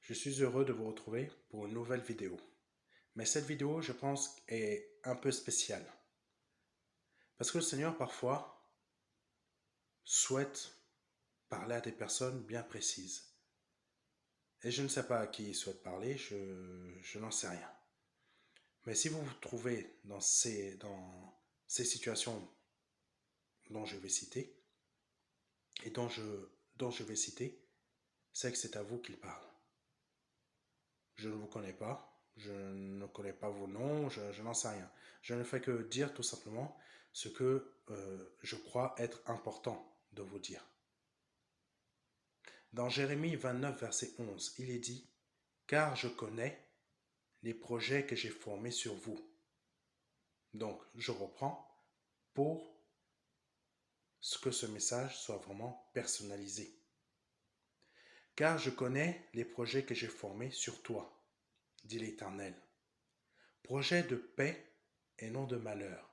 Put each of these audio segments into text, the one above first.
Je suis heureux de vous retrouver pour une nouvelle vidéo. Mais cette vidéo, je pense, est un peu spéciale. Parce que le Seigneur, parfois, souhaite parler à des personnes bien précises. Et je ne sais pas à qui il souhaite parler, je n'en sais rien. Mais si vous vous trouvez dans ces situations dont je vais citer, et dont je vais citer, c'est que c'est à vous qu'il parle. Je ne vous connais pas, je ne connais pas vos noms, je n'en sais rien. Je ne fais que dire tout simplement ce que je crois être important de vous dire. Dans Jérémie 29, verset 11, il est dit, car je connais les projets que j'ai formés sur vous. Donc, je reprends pour que ce message soit vraiment personnalisé. Car je connais les projets que j'ai formés sur toi, dit l'Éternel. Projets de paix et non de malheur,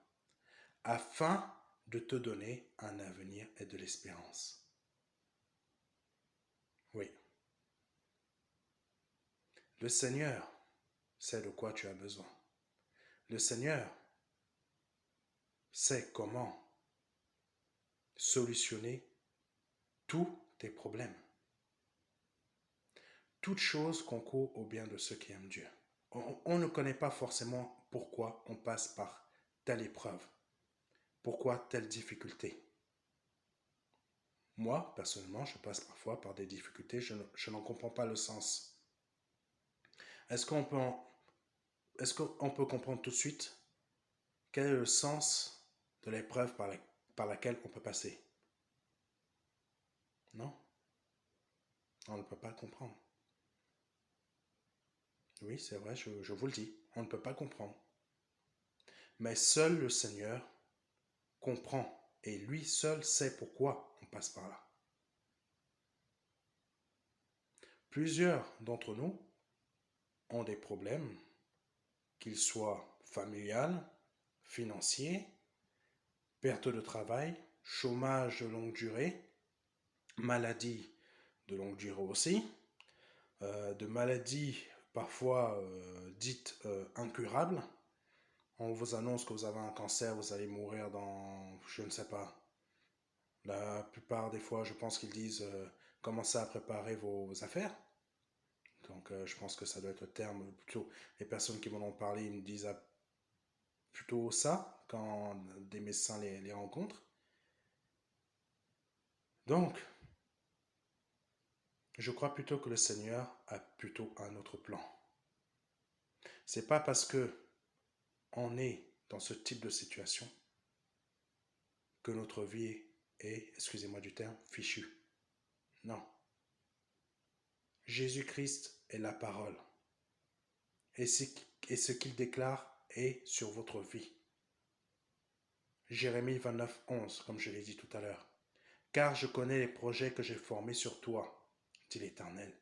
afin de te donner un avenir et de l'espérance. Oui, le Seigneur sait de quoi tu as besoin. Le Seigneur sait comment solutionner tous tes problèmes. Toute chose concourt au bien de ceux qui aiment Dieu. On ne connaît pas forcément pourquoi on passe par telle épreuve, pourquoi telle difficulté. Moi, personnellement, je passe parfois par des difficultés, je n'en comprends pas le sens. Est-ce qu'on peut, est-ce qu'on peut comprendre tout de suite quel est le sens de l'épreuve par laquelle on peut passer? Non, on ne peut pas comprendre. Oui, c'est vrai, je vous le dis, on ne peut pas comprendre. Mais seul le Seigneur comprend et lui seul sait pourquoi on passe par là. Plusieurs d'entre nous ont des problèmes, qu'ils soient familiales, financiers, perte de travail, chômage de longue durée, maladie de longue durée aussi, de maladies parfois dites incurables. On vous annonce que vous avez un cancer, vous allez mourir dans, je ne sais pas. La plupart des fois, je pense qu'ils disent commencez à préparer vos affaires. Donc, je pense que ça doit être le terme. Plutôt, les personnes qui m'en ont parlé, ils me disent plutôt ça quand des médecins les rencontrent. Donc, je crois plutôt que le Seigneur a plutôt un autre plan. C'est pas parce que on est dans ce type de situation que notre vie est, excusez-moi du terme, fichue. Non. Jésus-Christ est la parole. Et ce qu'il déclare est sur votre vie. Jérémie 29, 11, comme je l'ai dit tout à l'heure. Car je connais les projets que j'ai formés sur toi, dit l'Éternel.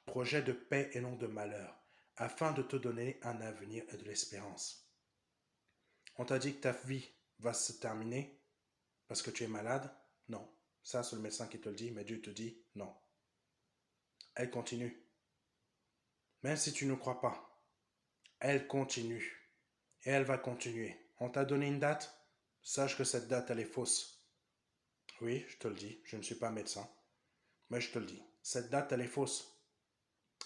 Projets de paix et non de malheur, afin de te donner un avenir et de l'espérance. On t'a dit que ta vie va se terminer parce que tu es malade? Non. Ça, c'est le médecin qui te le dit, mais Dieu te dit non. Elle continue. Même si tu ne crois pas, elle continue. Et elle va continuer. On t'a donné une date? Sache que cette date, elle est fausse. Oui, je te le dis, je ne suis pas médecin, mais je te le dis. Cette date, elle est fausse.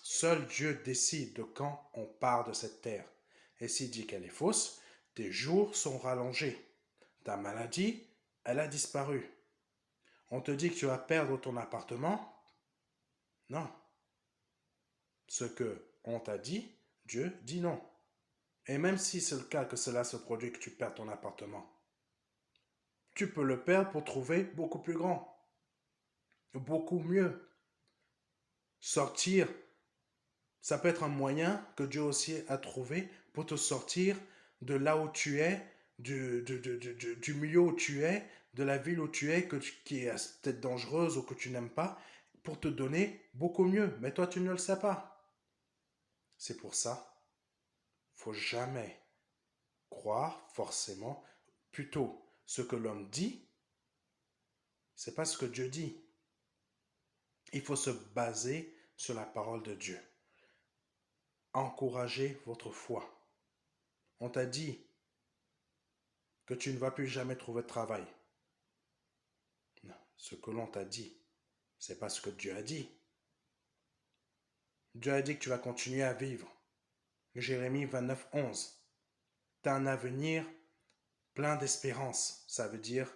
Seul Dieu décide de quand on part de cette terre. Et s'il dit qu'elle est fausse, tes jours sont rallongés. Ta maladie, elle a disparu. On te dit que tu vas perdre ton appartement? Non. Ce que on t'a dit, Dieu dit non. Et même si c'est le cas que cela se produit, que tu perds ton appartement, tu peux le perdre pour trouver beaucoup plus grand, beaucoup mieux. Sortir, ça peut être un moyen que Dieu aussi a trouvé pour te sortir de là où tu es, du milieu où tu es, de la ville où tu es, qui est peut-être dangereuse ou que tu n'aimes pas, pour te donner beaucoup mieux. Mais toi, tu ne le sais pas. C'est pour ça, il ne faut jamais croire forcément, plutôt ce que l'homme dit, c'est pas ce que Dieu dit. Il faut se baser sur la parole de Dieu. Encouragez votre foi. On t'a dit que tu ne vas plus jamais trouver de travail. Non, ce que l'on t'a dit, c'est pas ce que Dieu a dit. Dieu a dit que tu vas continuer à vivre. Jérémie 29, 11. Tu as un avenir plein d'espérance. Ça veut dire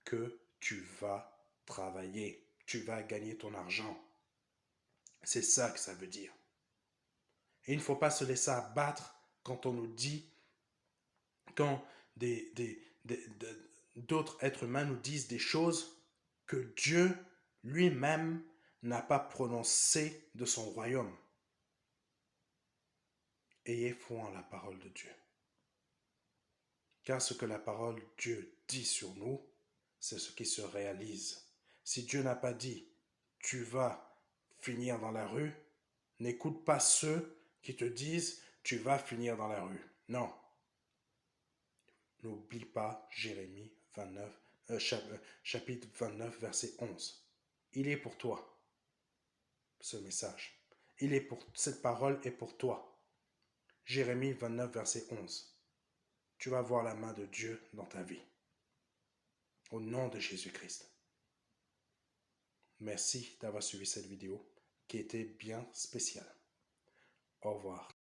que tu vas travailler, tu vas gagner ton argent. C'est ça que ça veut dire. Et il ne faut pas se laisser abattre quand on nous dit, quand d'autres êtres humains nous disent des choses que Dieu lui-même n'a pas prononcées de son royaume. Ayez foi en la parole de Dieu. Car ce que la parole de Dieu dit sur nous, c'est ce qui se réalise. Si Dieu n'a pas dit, tu vas finir dans la rue, n'écoute pas ceux qui te disent, tu vas finir dans la rue. Non. N'oublie pas Jérémie 29, chapitre 29, verset 11. Il est pour toi, ce message. Cette parole est pour toi. Jérémie 29, verset 11. Tu vas voir la main de Dieu dans ta vie. Au nom de Jésus-Christ. Merci d'avoir suivi cette vidéo qui était bien spéciale. Au revoir.